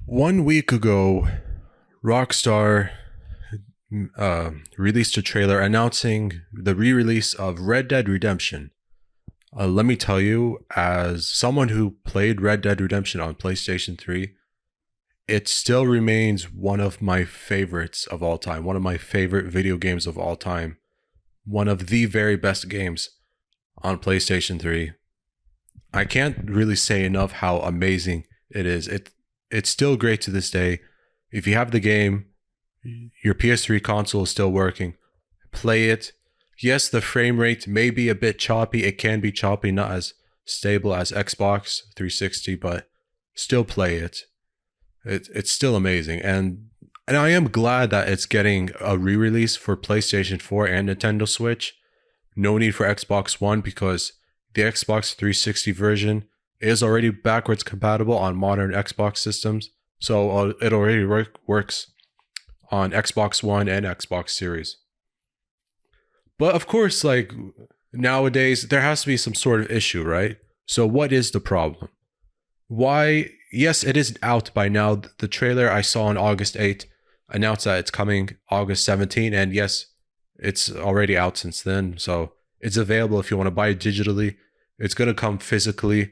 1 week ago, Rockstar released a trailer announcing the re-release of Red Dead Redemption. Let me tell you, as someone who played Red Dead Redemption on PlayStation 3, it still remains one of my favorites of all time, one of my favorite video games of all time, one of the very best games on PlayStation 3. I can't really say enough how amazing it is. It's still great to this day. If you have the game, your PS3 console is still working, play it. Yes, the frame rate may be a bit choppy. It can be choppy, not as stable as Xbox 360, but still play it. It's still amazing. And I am glad that it's getting a re-release for PlayStation 4 and Nintendo Switch. No need for Xbox One because the Xbox 360 version is already backwards compatible on modern Xbox systems. So it already works on Xbox One and Xbox Series. But of course, like nowadays, there has to be some sort of issue, right? So what is the problem? Why? Yes, it is out by now. The trailer I saw on August 8th announced that it's coming August 17th. And yes, it's already out since then. So it's available if you want to buy it digitally. It's going to come physically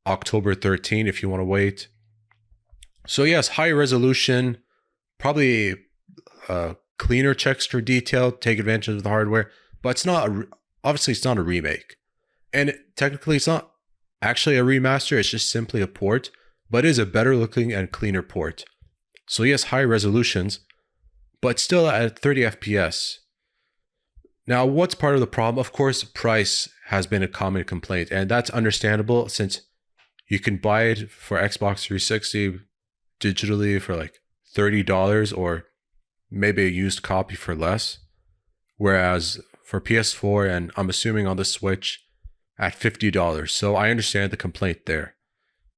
October 13th if you want to wait. So yes, high resolution, probably cleaner texture detail, take advantage of the hardware, but it's not obviously it's not a remake, and technically it's not actually a remaster. It's just simply a port, but it is a better looking and cleaner port. So yes, high resolutions, but still at 30 FPS. Now, what's part of the problem? Of course, price has been a common complaint, and that's understandable since you can buy it for Xbox 360 digitally for like $30 or maybe a used copy for less. Whereas for PS4 and I'm assuming on the Switch at $50. So I understand the complaint there,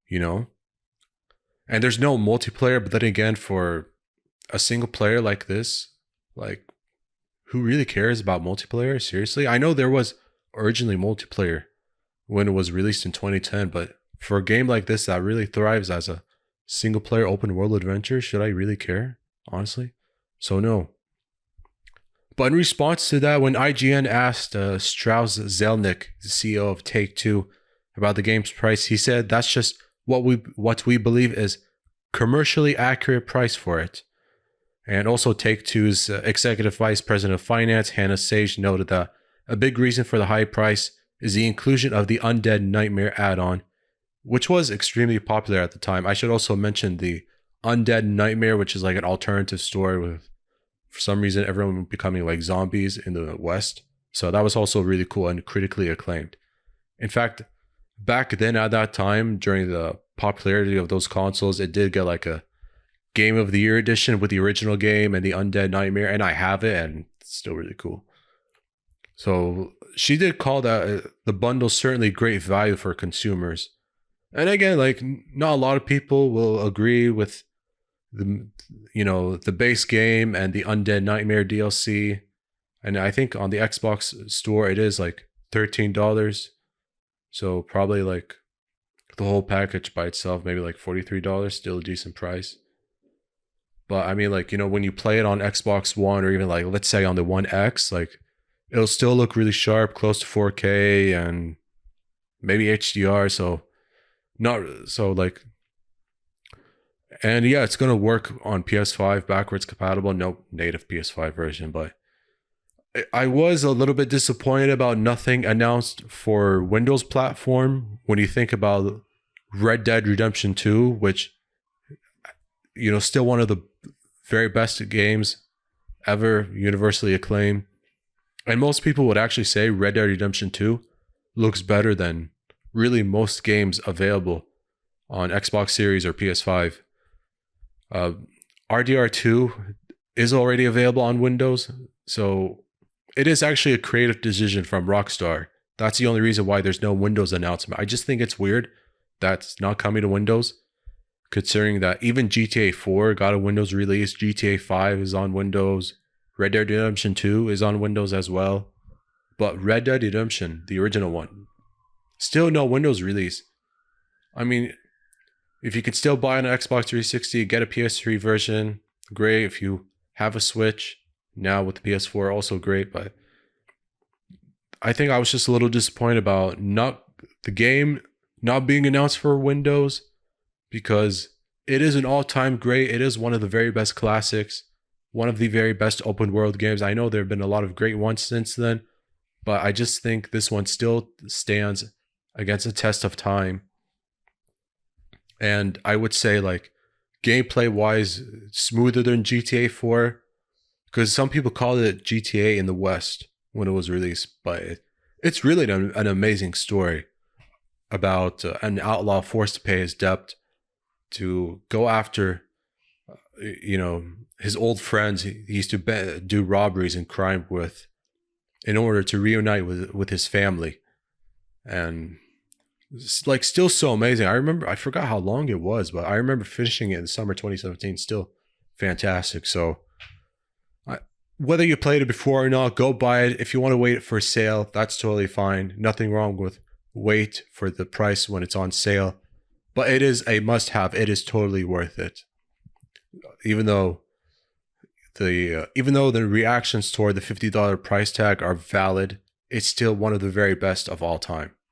you know? And there's no multiplayer, but then again, for a single player like this, like who really cares about multiplayer? Seriously? I know there was originally multiplayer when it was released in 2010, but for a game like this that really thrives as a single player open world adventure, should I really care? Honestly? So no. But in response to that, when IGN asked Strauss Zelnick, the CEO of Take-Two, about the game's price, he said that's just what we believe is commercially accurate price for it. And also Take-Two's executive vice president of finance, Hannah Sage, noted that a big reason for the high price is the inclusion of the Undead Nightmare add-on, which was extremely popular at the time. I should also mention the Undead Nightmare, which is like an alternative story with, for some reason, everyone becoming like zombies in the West. So that was also really cool and critically acclaimed. In fact, back then at that time, during the popularity of those consoles, it did get like a Game of the Year edition with the original game and the Undead Nightmare, and I have it, and it's still really cool. So she did call that the bundle certainly great value for consumers. And again, like not a lot of people will agree with the base game and the Undead Nightmare DLC. And I think on the Xbox store it is like $13. So probably like the whole package by itself, maybe like $43, still a decent price. But I mean, like, when you play it on Xbox One or even like, let's say on the One X, like it'll still look really sharp, close to 4K and maybe HDR. So not so like, and yeah, it's going to work on PS5 backwards compatible, no native PS5 version. But I was a little bit disappointed about nothing announced for Windows platform when you think about Red Dead Redemption 2, which, still one of the very best games ever, universally acclaimed. And most people would actually say Red Dead Redemption 2 looks better than really most games available on Xbox Series or PS5. RDR2 is already available on Windows, so it is actually a creative decision from Rockstar. That's the only reason why there's no Windows announcement. I just think it's weird that's not coming to Windows, considering that even GTA 4 got a Windows release, GTA 5 is on Windows, Red Dead Redemption 2 is on Windows as well. But Red Dead Redemption, the original one, still no Windows release. I mean, If you can still buy an Xbox 360, get a PS3 version, great. If you have a Switch now with the PS4, also great. But I think I was just a little disappointed about not the game not being announced for Windows, because it is an all-time great. It is one of the very best classics, one of the very best open world games. I know there have been a lot of great ones since then, but I just think this one still stands against the test of time. And I would say, like, gameplay wise, smoother than GTA 4, because some people called it GTA in the West when it was released, but it's really an amazing story about an outlaw forced to pay his debt to go after, his old friends he used to do robberies and crime with, in order to reunite with his family. And it's like still so amazing. I forgot how long it was, but I remember finishing it in summer 2017. Still fantastic. So whether you played it before or not, go buy it. If you want to wait for a sale, that's totally fine. Nothing wrong with wait for the price when it's on sale. But it is a must-have. It is totally worth it. Even though the reactions toward the $50 price tag are valid, it's still one of the very best of all time.